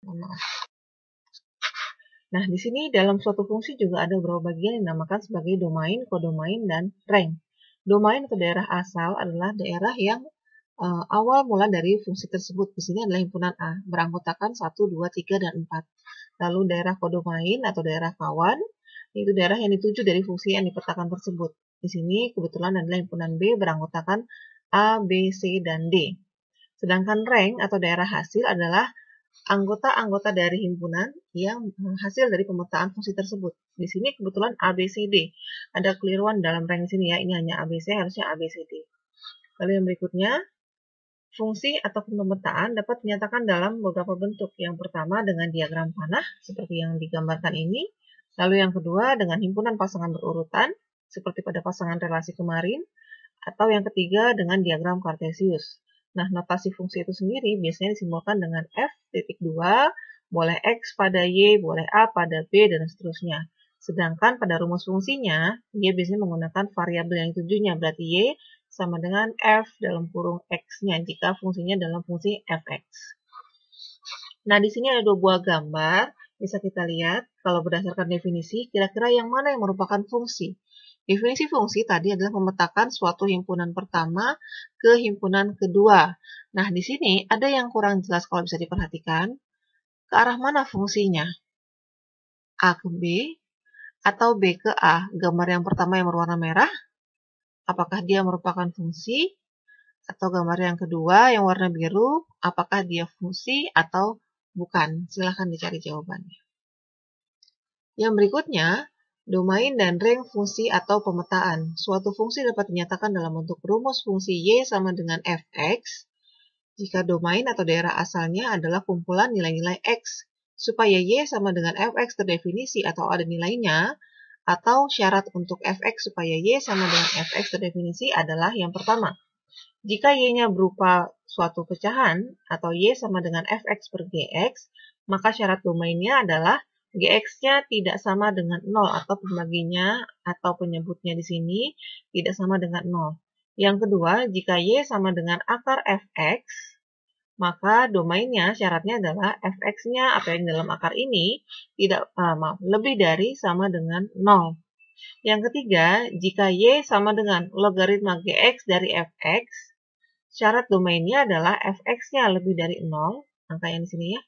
Mohon maaf. Nah, di sini dalam suatu fungsi juga ada beberapa bagian yang dinamakan sebagai domain, kodomain, dan range. Domain atau daerah asal adalah daerah yang awal mula dari fungsi tersebut. Di sini adalah himpunan A, beranggotakan 1, 2, 3, dan 4. Lalu daerah kodomain atau daerah kawan, yaitu daerah yang dituju dari fungsi yang dipetakan tersebut. Di sini kebetulan adalah himpunan B beranggotakan A, B, C, dan D. Sedangkan range atau daerah hasil adalah anggota-anggota dari himpunan yang hasil dari pemetaan fungsi tersebut. Di sini kebetulan A, B, C, D. Ada keliruan dalam range sini ya, ini hanya A, B, C, harusnya A, B, C, D. Lalu yang berikutnya, fungsi atau pemetaan dapat dinyatakan dalam beberapa bentuk. Yang pertama dengan diagram panah, seperti yang digambarkan ini. Lalu yang kedua dengan himpunan pasangan berurutan, seperti pada pasangan relasi kemarin. Atau yang ketiga dengan diagram Cartesius. Nah, notasi fungsi itu sendiri biasanya disimbolkan dengan F.2, boleh X pada Y, boleh A pada B, dan seterusnya. Sedangkan pada rumus fungsinya, dia biasanya menggunakan variabel yang ditujunya, berarti Y sama dengan F dalam kurung X-nya, jika fungsinya dalam fungsi Fx. Nah, di sini ada dua buah gambar, bisa kita lihat, kalau berdasarkan definisi, kira-kira yang mana yang merupakan fungsi? Definisi fungsi tadi adalah memetakan suatu himpunan pertama ke himpunan kedua. Nah, di sini ada yang kurang jelas kalau bisa diperhatikan. Ke arah mana fungsinya? A ke B atau B ke A? Gambar yang pertama yang berwarna merah, apakah dia merupakan fungsi? Atau gambar yang kedua yang warna biru, apakah dia fungsi atau bukan? Silahkan dicari jawabannya. Yang berikutnya, domain dan range fungsi atau pemetaan. Suatu fungsi dapat dinyatakan dalam bentuk rumus fungsi Y sama dengan Fx jika domain atau daerah asalnya adalah kumpulan nilai-nilai X. Supaya Y sama dengan Fx terdefinisi atau ada nilainya, atau syarat untuk Fx supaya Y sama dengan Fx terdefinisi adalah yang pertama. Jika Y-nya berupa suatu pecahan atau Y sama dengan Fx per Gx, maka syarat domainnya adalah Gx-nya tidak sama dengan 0 atau pembaginya atau penyebutnya di sini tidak sama dengan 0. Yang kedua, jika Y sama dengan akar Fx, maka domainnya syaratnya adalah Fx-nya atau yang dalam akar ini tidak lebih dari sama dengan 0. Yang ketiga, jika Y sama dengan logaritma Gx dari Fx, syarat domainnya adalah Fx-nya lebih dari 0, angka yang di sini ya,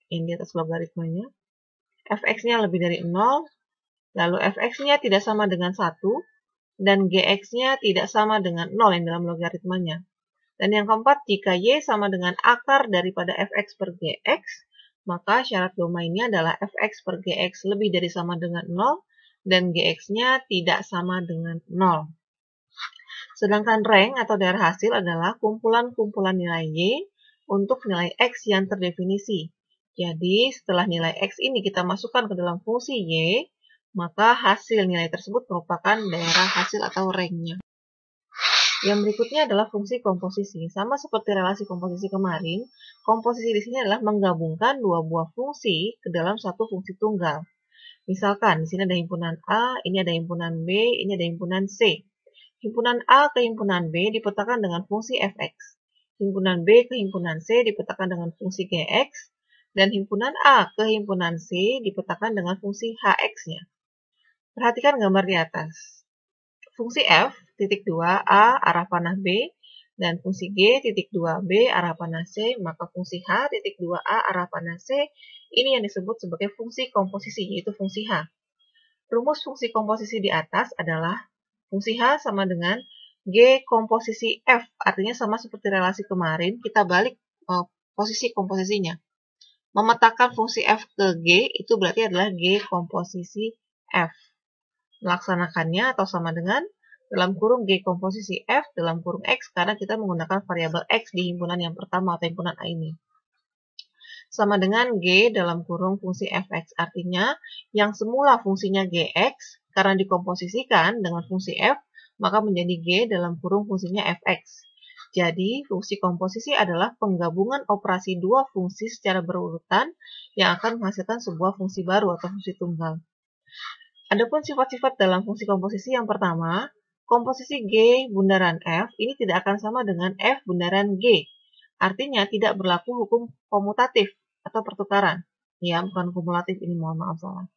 yang di atas logaritmanya. Fx-nya lebih dari 0, lalu Fx-nya tidak sama dengan 1, dan Gx-nya tidak sama dengan 0 yang dalam logaritmanya. Dan yang keempat, jika Y sama dengan akar daripada Fx per Gx, maka syarat domainnya adalah Fx per Gx lebih dari sama dengan 0, dan Gx-nya tidak sama dengan 0. Sedangkan range atau daerah hasil adalah kumpulan-kumpulan nilai Y untuk nilai X yang terdefinisi. Jadi, setelah nilai X ini kita masukkan ke dalam fungsi Y, maka hasil nilai tersebut merupakan daerah hasil atau range-nya. Yang berikutnya adalah fungsi komposisi. Sama seperti relasi komposisi kemarin, komposisi di sini adalah menggabungkan dua buah fungsi ke dalam satu fungsi tunggal. Misalkan, di sini ada himpunan A, ini ada himpunan B, ini ada himpunan C. Himpunan A ke himpunan B dipetakan dengan fungsi Fx. Himpunan B ke himpunan C dipetakan dengan fungsi Gx. Dan himpunan A ke himpunan C dipetakan dengan fungsi Hx-nya. Perhatikan gambar di atas. Fungsi F, titik 2, A arah panah B, dan fungsi G, titik 2, B arah panah C, maka fungsi H, titik 2, A arah panah C, ini yang disebut sebagai fungsi komposisi, yaitu fungsi H. Rumus fungsi komposisi di atas adalah fungsi H sama dengan G komposisi F, artinya sama seperti relasi kemarin, kita balik posisi komposisinya. Memetakan fungsi F ke G, itu berarti adalah G komposisi F. Melaksanakannya atau sama dengan dalam kurung G komposisi F dalam kurung X, karena kita menggunakan variabel X di himpunan yang pertama atau himpunan A ini. Sama dengan G dalam kurung fungsi Fx, artinya yang semula fungsinya Gx, karena dikomposisikan dengan fungsi F, maka menjadi G dalam kurung fungsinya Fx. Jadi, fungsi komposisi adalah penggabungan operasi dua fungsi secara berurutan yang akan menghasilkan sebuah fungsi baru atau fungsi tunggal. Adapun sifat-sifat dalam fungsi komposisi yang pertama, komposisi G bundaran F ini tidak akan sama dengan F bundaran G. Artinya tidak berlaku hukum komutatif atau pertukaran. Ya, bukan kumulatif ini, mohon maaf salah.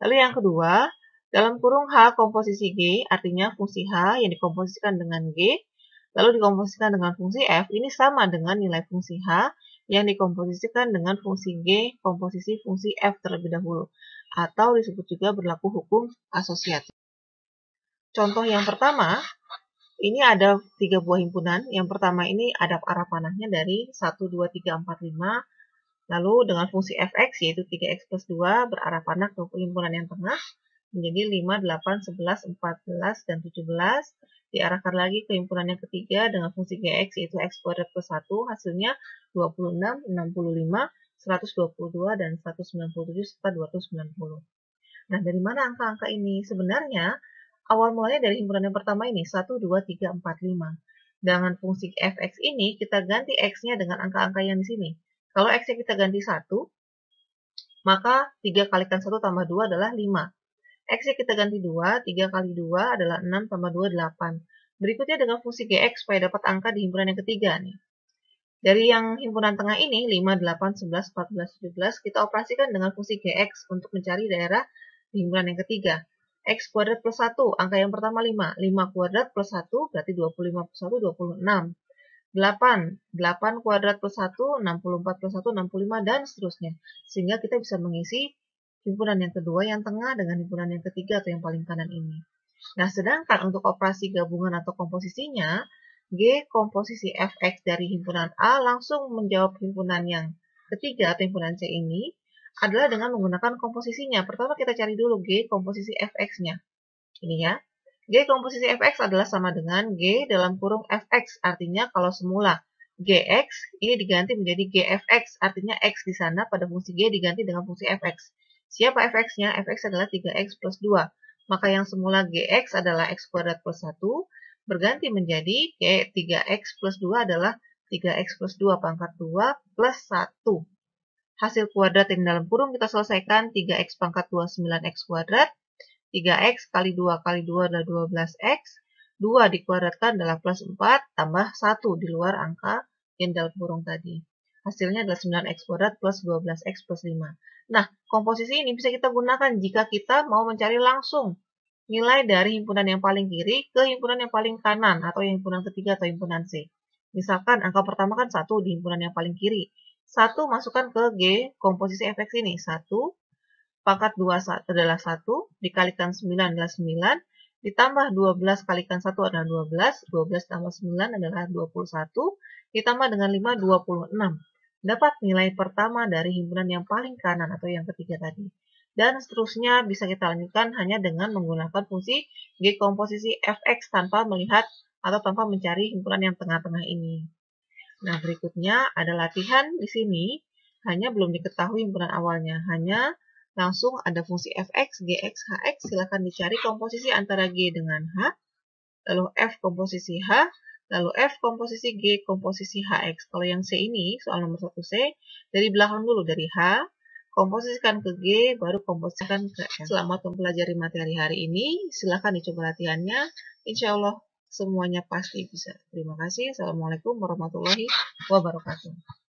Lalu yang kedua, dalam kurung H komposisi G, artinya fungsi H yang dikomposisikan dengan G, lalu dikomposisikan dengan fungsi F, ini sama dengan nilai fungsi H yang dikomposisikan dengan fungsi G komposisi fungsi F terlebih dahulu, atau disebut juga berlaku hukum asosiatif. Contoh yang pertama, ini ada 3 buah himpunan. Yang pertama ini ada arah panahnya dari 1, 2, 3, 4, 5. Lalu dengan fungsi fx yaitu 3x plus 2 berarah panah ke himpunan yang tengah menjadi 5, 8, 11, 14, dan 17. Diarahkan lagi ke himpunan yang ketiga dengan fungsi gx yaitu x kuadrat plus 1. Hasilnya 26, 65, 122, dan 197 serta 290. Nah, dari mana angka-angka ini? Sebenarnya awal mulanya dari himpunan yang pertama ini, 1, 2, 3, 4, 5. Dengan fungsi fx ini, kita ganti x-nya dengan angka-angka yang di sini. Kalau x-nya kita ganti 1, maka 3 kalikan 1 tambah 2 adalah 5. X-nya kita ganti 2, 3 kali 2 adalah 6 tambah 2, 8. Berikutnya dengan fungsi gx supaya dapat angka di himpunan yang ketiga nih. Dari yang himpunan tengah ini, 5, 8, 11, 14, 17, kita operasikan dengan fungsi gx untuk mencari daerah di himpunan yang ketiga. X kuadrat plus 1, angka yang pertama 5. 5 kuadrat plus 1 berarti 25 plus 1, 26. 8 kuadrat plus 1, 64 plus 1, 65, dan seterusnya. Sehingga kita bisa mengisi himpunan yang kedua yang tengah dengan himpunan yang ketiga atau yang paling kanan ini. Nah, sedangkan untuk operasi gabungan atau komposisinya, G komposisi fx dari himpunan A langsung menjawab himpunan yang ketiga atau himpunan C ini adalah dengan menggunakan komposisinya. Pertama kita cari dulu G komposisi fx-nya. Ini ya. G komposisi fx adalah sama dengan G dalam kurung fx, artinya kalau semula gx ini diganti menjadi gfx, artinya x di sana pada fungsi G diganti dengan fungsi fx. Siapa fx-nya? Fx adalah 3x plus 2. Maka yang semula gx adalah x kuadrat plus 1, berganti menjadi 3x plus 2 adalah 3x plus 2 pangkat 2 plus 1. Hasil kuadrat yang dalam kurung kita selesaikan 3x pangkat 2, 9x kuadrat. 3x kali 2 kali 2 adalah 12x. 2 dikuadratkan adalah plus 4 tambah 1 di luar angka yang dalam kurung tadi. Hasilnya adalah 9x kuadrat plus 12x plus 5. Nah, komposisi ini bisa kita gunakan jika kita mau mencari langsung nilai dari himpunan yang paling kiri ke himpunan yang paling kanan atau himpunan ketiga atau himpunan C. Misalkan angka pertama kan 1 di himpunan yang paling kiri. 1 masukkan ke G komposisi fx ini. 1 pangkat 2 adalah 1, dikalikan 9 adalah 9, ditambah 12 kalikan 1 adalah 12, 12 tambah 9 adalah 21, ditambah dengan 5, 26. Dapat nilai pertama dari himpunan yang paling kanan atau yang ketiga tadi. Dan seterusnya bisa kita lanjutkan hanya dengan menggunakan fungsi G komposisi fx tanpa melihat atau tanpa mencari himpunan yang tengah-tengah ini. Nah, berikutnya ada latihan di sini, hanya belum diketahui himpunan awalnya, hanya langsung ada fungsi fx, gx, hx, silakan dicari komposisi antara g dengan h, lalu f komposisi h, lalu f komposisi g komposisi hx. Kalau yang c ini, soal nomor 1c, dari belakang dulu, dari h, komposisikan ke g, baru komposisikan ke f. Selamat mempelajari materi hari ini, silakan dicoba latihannya, insya Allah semuanya pasti bisa. Terima kasih. Assalamualaikum warahmatullahi wabarakatuh.